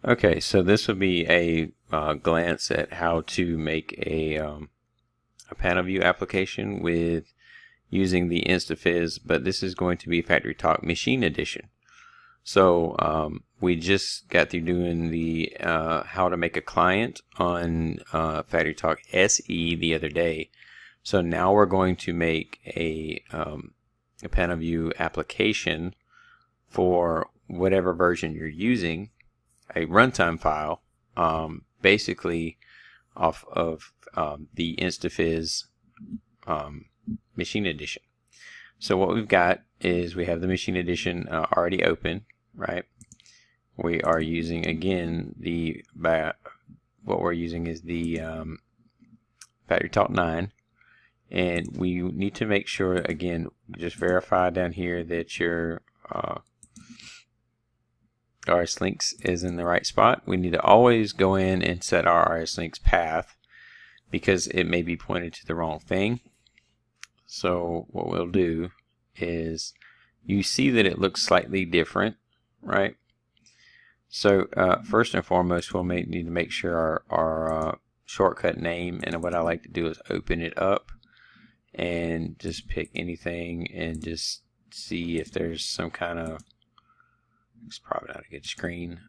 Okay, so this will be a glance at how to make a Panelview application with using the InstaFizz, but this is going to be FactoryTalk Machine Edition. So we just got through doing the how to make a client on FactoryTalk SE the other day. So now we're going to make a Panelview application for whatever version you're using, a runtime file, basically off of the InstaFizz Machine Edition. So what we've got is we have the Machine Edition already open, right? We are using, again, what we're using is the FactoryTalk 9, and we need to make sure, again, just verify down here that your RSLogix is in the right spot. We need to always go in and set our RSLogix path because it may be pointed to the wrong thing. So what we'll do is, you see that it looks slightly different, right? So first and foremost, we'll need to make sure our shortcut name, and what I like to do is open it up and just pick anything and just see if there's some kind of, it's probably not a good screen.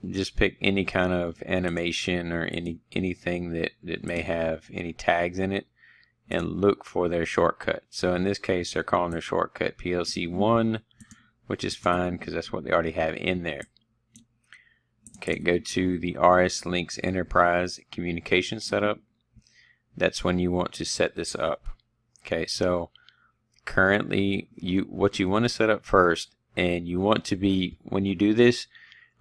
Just pick any kind of animation or anything that may have any tags in it, and look for their shortcut. So in this case, they're calling their shortcut PLC 1, which is fine because that's what they already have in there. Okay, go to the RSLogix Enterprise Communication Setup. That's when you want to set this up. Okay, so currently what you want to set up first, and you want to be, when you do this,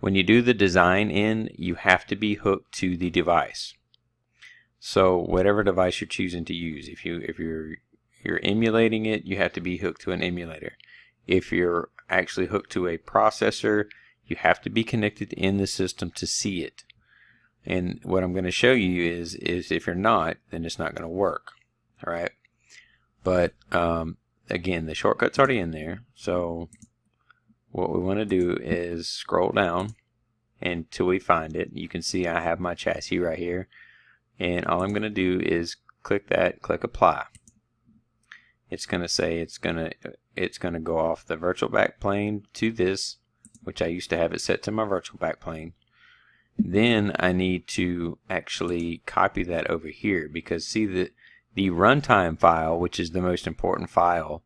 when you do the design in, you have to be hooked to the device. So whatever device you're choosing to use, if you're emulating it, you have to be hooked to an emulator. If you're actually hooked to a processor, you have to be connected in the system to see it. And what I'm going to show you is if you're not, then it's not going to work. All right. But again, the shortcut's already in there. So what we want to do is scroll down until we find it. You can see I have my chassis right here. And all I'm going to do is click that, click apply. It's going to say it's going to go off the virtual backplane to this, which I used to have it set to my virtual backplane. Then I need to actually copy that over here, because see the runtime file, which is the most important file,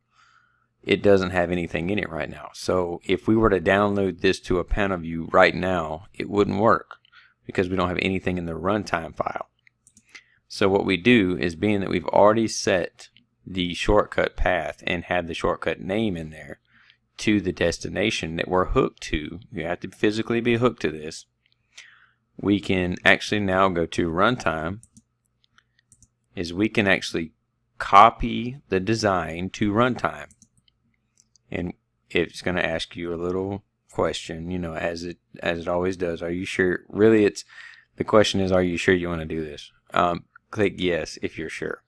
it doesn't have anything in it right now. So if we were to download this to a Panelview right now, it wouldn't work because we don't have anything in the runtime file. So what we do is, being that we've already set the shortcut path and have the shortcut name in there to the destination that we're hooked to, you have to physically be hooked to this, we can actually now go to runtime, is we can actually copy the design to runtime. And it's going to ask you a little question, you know, as it always does. Are you sure? Really, the question is, are you sure you want to do this? Click yes if you're sure.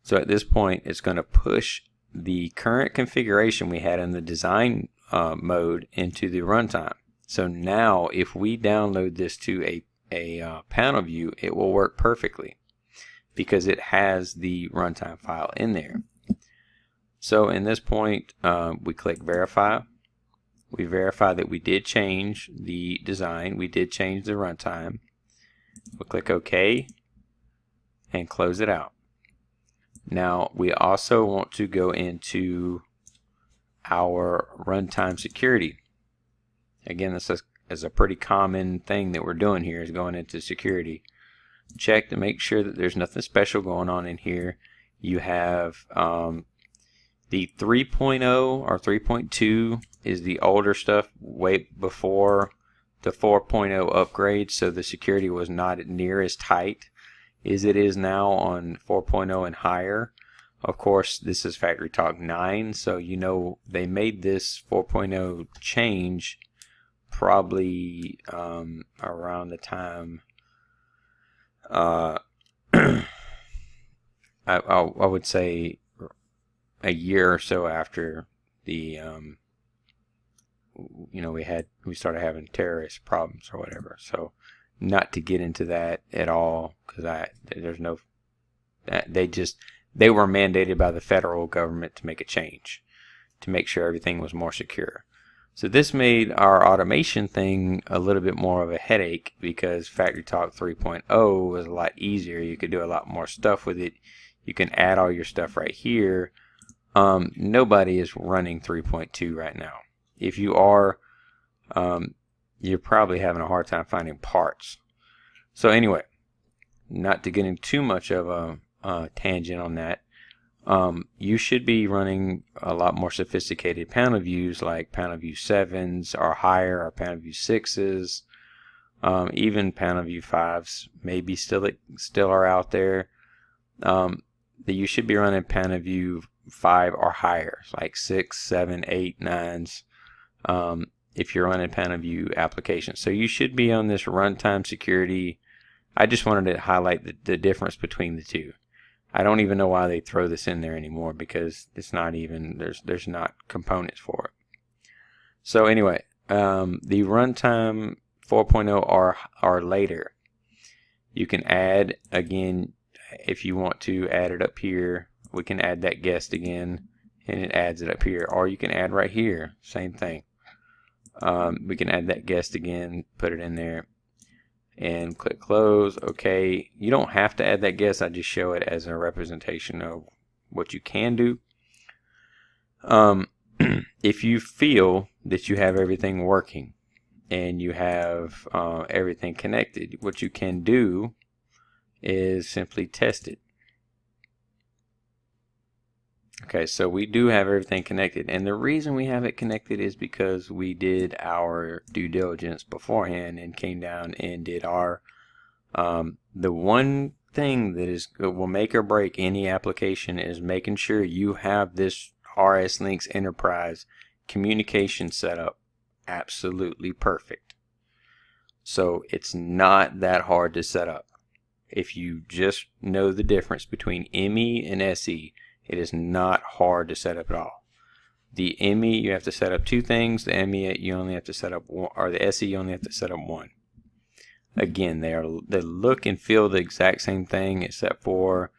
So at this point, it's going to push the current configuration we had in the design mode into the runtime. So now if we download this to a Panelview, it will work perfectly because it has the runtime file in there. So in this point, we click verify. We verify that we did change the design. We did change the runtime. We'll click OK and close it out. Now we also want to go into our Runtime Security. Again, this is a pretty common thing that we're doing here, is going into security. Check to make sure that there's nothing special going on in here. You have the 3.0 or 3.2 is the older stuff, way before the 4.0 upgrade, so the security was not near as tight as it is now on 4.0 and higher. Of course, this is FactoryTalk 9, so you know they made this 4.0 change probably around the time I would say a year or so after the you know, we started having terrorist problems or whatever. So not to get into that at all, because there's no, they were mandated by the federal government to make a change to make sure everything was more secure. So this made our automation thing a little bit more of a headache, because FactoryTalk 3.0 was a lot easier. You could do a lot more stuff with it. You can add all your stuff right here. Nobody is running 3.2 right now. If you are, you're probably having a hard time finding parts. So anyway, not to get into too much of a tangent on that, you should be running a lot more sophisticated panel views, like Panelview 7s or higher, or Panelview 6s, even Panelview 5s maybe still are out there. That you should be running Panelview 5 or higher, like 6, 7, 8, 9s, if you're running Panelview applications. So you should be on this Runtime Security. I just wanted to highlight the difference between the two. I don't even know why they throw this in there anymore, because it's not even, there's not components for it. So anyway, the Runtime 4.0 or later, you can add, again, if you want to add it up here, we can add that guest again, and it adds it up here. Or you can add right here, same thing. We can add that guest again, put it in there, and click close. Okay, you don't have to add that guest. I just show it as a representation of what you can do. If you feel that you have everything working and you have everything connected, what you can do is simply test it. Okay, so we do have everything connected, and the reason we have it connected is because we did our due diligence beforehand and came down and did our the one thing that will make or break any application is making sure you have this RSLogix Enterprise communication setup absolutely perfect. So it's not that hard to set up. If you just know the difference between ME and SE, it is not hard to set up at all. The ME, you have to set up two things. The ME, you only have to set up one, or the SE, you only have to set up one. Again, they look and feel the exact same thing, except for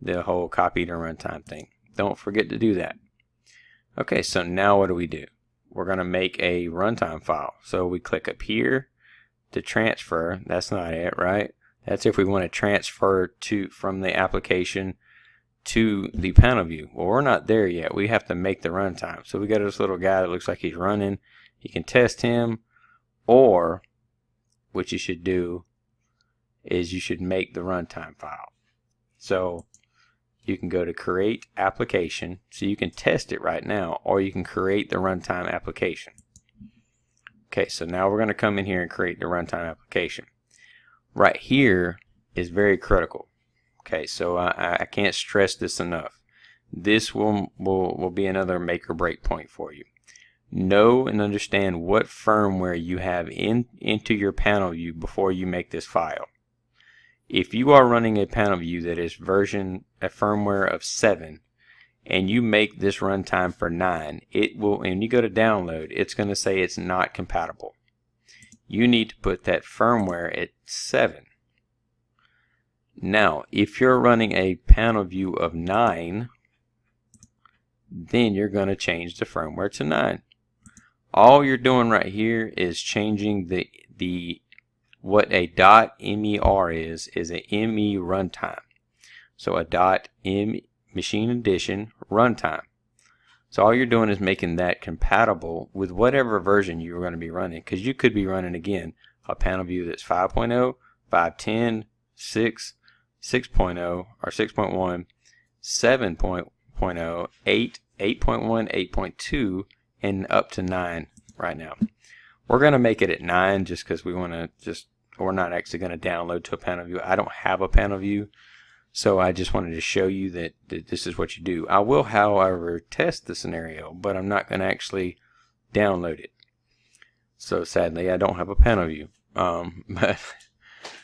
the whole copy to runtime thing. Don't forget to do that. Okay, so now what do? We're going to make a runtime file. So we click up here to transfer. That's not it, right? That's if we want to transfer from the application to the panel view. Well, we're not there yet. We have to make the runtime. So we got this little guy that looks like he's running. You can test him, or what you should do is you should make the runtime file. So you can go to create application, so you can test it right now, or you can create the runtime application. Okay, so now we're going to come in here and create the runtime application. Right here is very critical. Okay, so I can't stress this enough. This will be another make or break point for you. Know and understand what firmware you have into your panel view before you make this file. If you are running a panel view that is a firmware of 7, and you make this runtime for 9, it will, when you go to download, it's going to say it's not compatible. You need to put that firmware at 7. Now, if you're running a panel view of 9, then you're going to change the firmware to 9. All you're doing right here is changing what a .MER is a ME runtime. So a .M machine edition runtime. So all you're doing is making that compatible with whatever version you're going to be running, because you could be running, again, a panel view that's 5.0, 5.10, 6, 6.0 or 6.1, 7.0, 8, 8.1, 8.2, and up to 9 right now. We're going to make it at 9 just because we want to we're not actually going to download to a panel view. I don't have a panel view, so I just wanted to show you that this is what you do. I will, however, test the scenario, but I'm not going to actually download it. So sadly, I don't have a panel view. But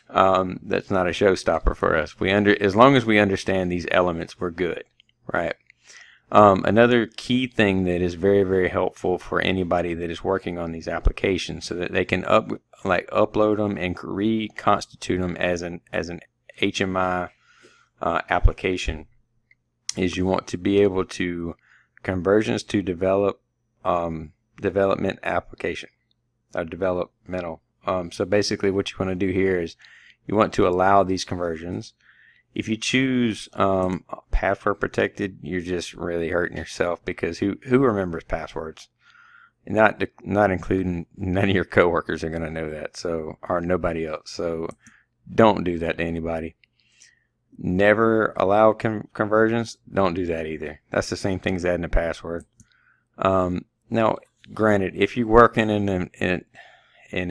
that's not a showstopper for us. As long as we understand these elements, we're good, right? Another key thing that is very, very helpful for anybody that is working on these applications, so that they can upload them and reconstitute them as an HMI application, is you want to be able to conversions to development application, developmental. So basically, what you want to do here is you want to allow these conversions. If you choose password protected, you're just really hurting yourself, because who remembers passwords? Not including none of your coworkers are going to know that, so, or nobody else. So don't do that to anybody. Never allow conversions. Don't do that either. That's the same thing as adding a password. Now, granted, if you're working in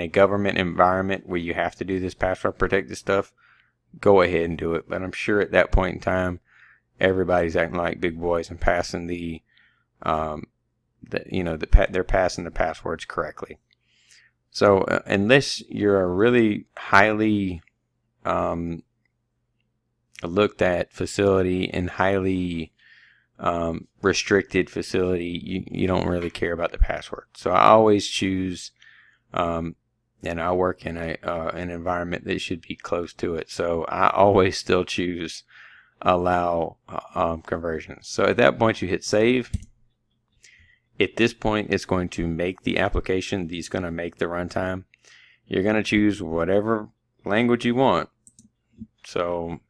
a government environment where you have to do this password protected stuff, go ahead and do it. But I'm sure at that point in time, everybody's acting like big boys and passing they're passing the passwords correctly. So unless you're a really highly looked at facility and highly restricted facility, you don't really care about the password. So I always choose, and I work in an environment that should be close to it, so I always still choose allow conversions. So at that point, you hit save. At this point, it's going to make the application. It's going to make the runtime. You're going to choose whatever language you want. So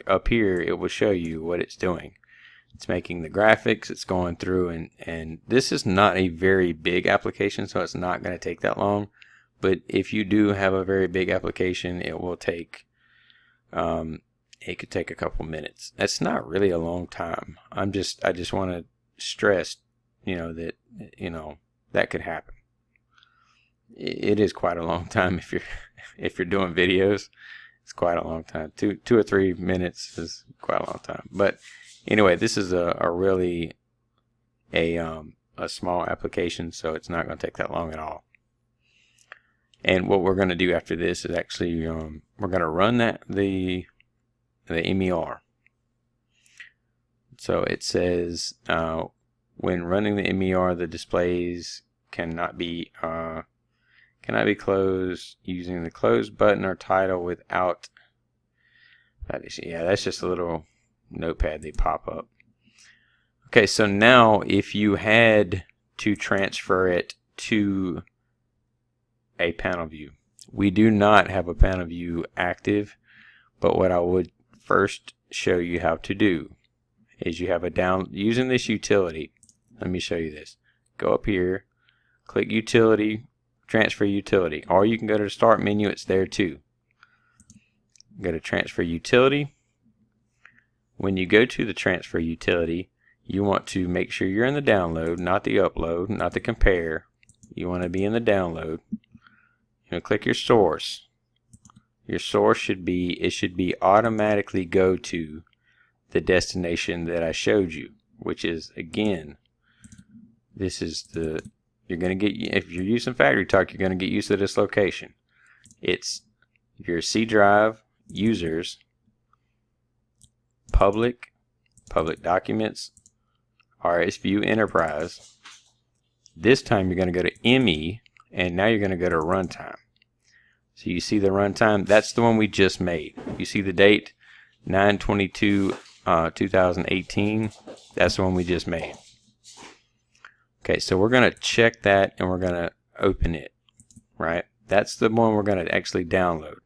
up here, it will show you what it's doing. It's making the graphics. It's going through, and this is not a very big application, so it's not going to take that long. But if you do have a very big application, it will take, it could take a couple minutes. That's not really a long time. I just want to stress, that, that could happen. It is quite a long time if you're doing videos. It's quite a long time. 2 or 3 minutes is quite a long time. But anyway, this is a really a small application, so it's not going to take that long at all. And what we're going to do after this is actually we're going to run the MER. So it says when running the MER, the displays cannot be closed using the close button or title without. That's just a little notepad they pop up. Okay, so now if you had to transfer it to a Panelview, we do not have a Panelview active, but what I would first show you how to do is you have using this utility. Let me show you this. Go up here, click utility, transfer utility, or you can go to the start menu. It's there too. Go to transfer utility. When you go to the transfer utility, you want to make sure you're in the download, not the upload, not the compare. You want to be in the download. Click your source. Your source should be automatically go to the destination that I showed you, which is, again, this is you're going to get, if you're using FactoryTalk, you're going to get used to this location. It's your C drive, users, public documents, RSView enterprise. This time you're going to go to ME, and now you're going to go to runtime. So you see the runtime, that's the one we just made. You see the date, 9/22/2018. That's the one we just made. Okay, so we're going to check that and we're going to open it, right? That's the one we're going to actually download.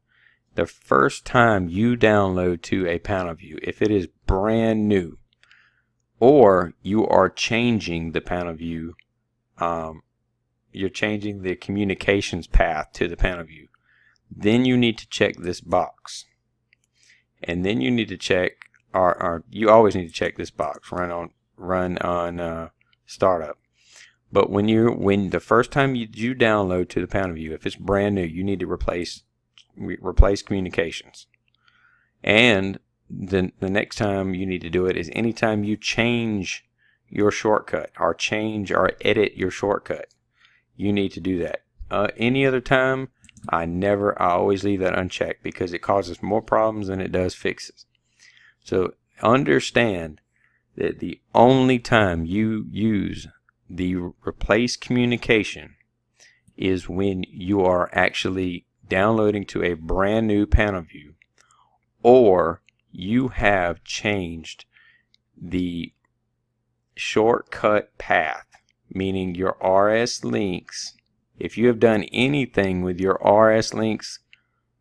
The first time you download to a Panelview, if it is brand new, or you are changing the Panelview, you're changing the communications path to the Panelview, then you need to check this box. And then you need to check, or you always need to check this box, run on startup. But when the first time you download to the Panelview, if it's brand new, you need to replace communications. And the next time you need to do it is anytime you change your shortcut or edit your shortcut, you need to do that. Any other time, I always leave that unchecked because it causes more problems than it does fixes. So understand that the only time you use the replace communication is when you are actually downloading to a brand new Panelview, or you have changed the shortcut path, meaning your RSLogix. If you have done anything with your RSLogix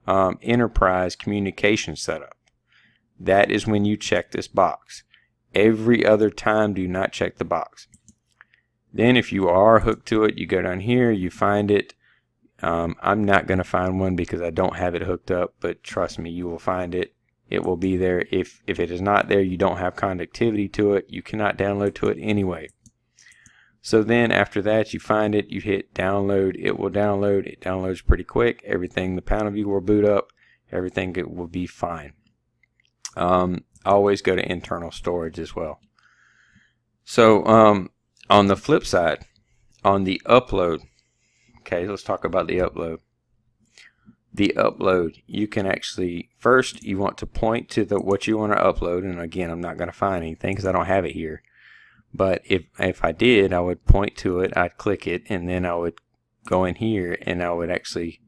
enterprise communication setup, that is when you check this box. Every other time, do not check the box. Then if you are hooked to it, you go down here, you find it. I'm not going to find one because I don't have it hooked up, but trust me, you will find it. It will be there. If it is not there, you don't have connectivity to it, you cannot download to it anyway. So then after that, you find it, you hit download, it will download. It downloads pretty quick. Everything, the Panelview will boot up, everything will be fine. Always go to internal storage as well. So on the flip side, on the upload, okay, let's talk about the upload. The upload, you can actually, first you want to point to what you want to upload, and again, I'm not going to find anything because I don't have it here. But if I did, I would point to it, I'd click it, and then I would go in here, and I would actually,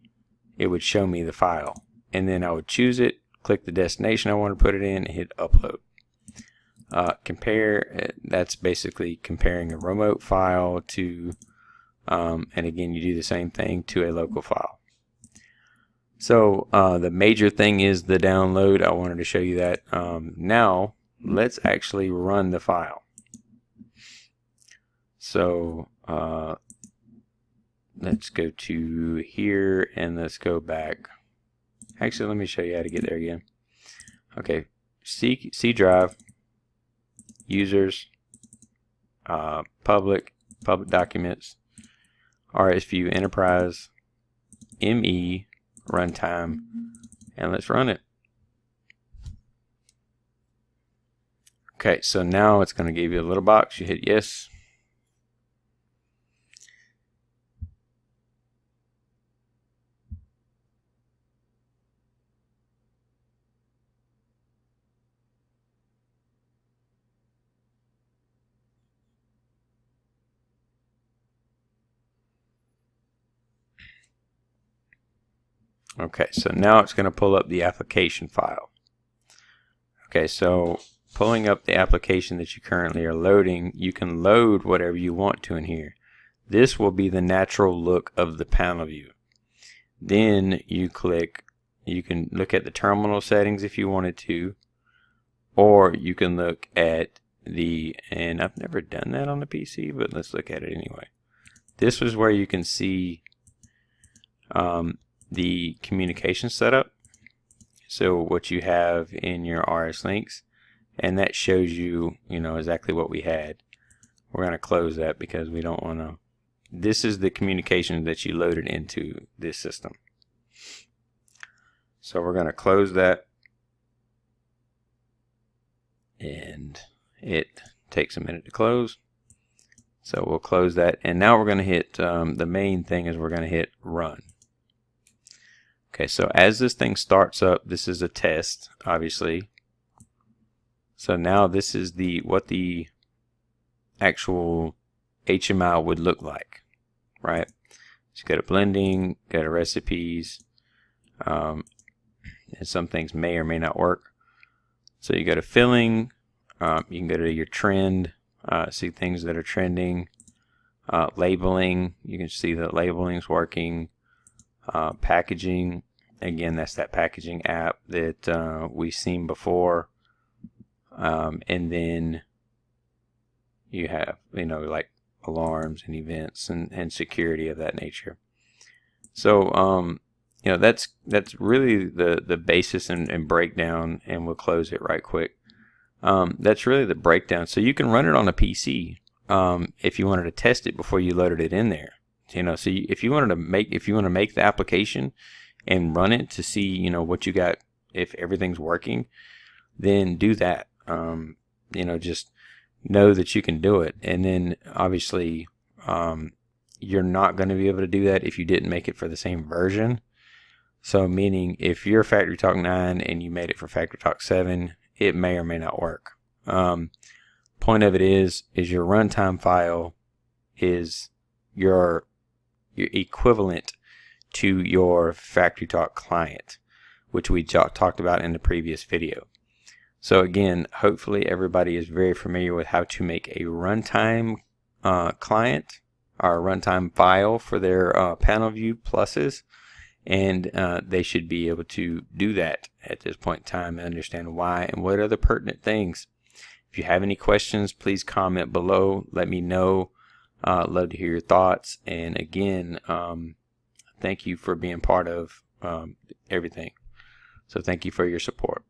it would show me the file. And then I would choose it, click the destination I want to put it in, and hit upload. Compare, that's basically comparing a remote file to, and again, you do the same thing to a local file. So the major thing is the download. I wanted to show you that. Now let's actually run the file. So let's go to here and let's go back. Actually, let me show you how to get there again. Okay, C drive, users, public documents, RSView enterprise, ME Runtime, and let's run it. Okay, so now it's going to give you a little box. You hit yes. Okay, so now it's going to pull up the application file. Okay, so pulling up the application that you currently are loading, you can load whatever you want to in here. This will be the natural look of the Panelview. Then you click, you can look at the terminal settings if you wanted to, or you can look at the, and I've never done that on the PC, but let's look at it anyway. This was where you can see the communication setup, so what you have in your RSLogix, and that shows you, exactly what we had. We're going to close that because we don't want to. This is the communication that you loaded into this system. So we're going to close that, and it takes a minute to close. So we'll close that, and now we're going to hit the main thing is we're going to hit run. Okay, so as this thing starts up, this is a test, obviously. So now this is what the actual HMI would look like, right? So you go to blending, go to recipes, and some things may or may not work. So you go to filling, you can go to your trend, see things that are trending, labeling, you can see that labeling is working. Packaging, again, that's that packaging app that we've seen before. And then you have, like alarms and events and security of that nature. So, that's really the basis and breakdown, and we'll close it right quick. That's really the breakdown. So you can run it on a PC if you wanted to test it before you loaded it in there. So if you want to make the application and run it to see, what you got, if everything's working, then do that. Just know that you can do it. And then obviously, you're not going to be able to do that if you didn't make it for the same version. So meaning if you're FactoryTalk 9 and you made it for FactoryTalk 7, it may or may not work. point of it is your runtime file is your equivalent to your FactoryTalk client, which we talked about in the previous video. So again, hopefully everybody is very familiar with how to make a runtime client or runtime file for their Panelview pluses, and they should be able to do that at this point in time and understand why and what are the pertinent things. If you have any questions, please comment below. Let me know. Love to hear your thoughts. And again, thank you for being part of everything. So thank you for your support.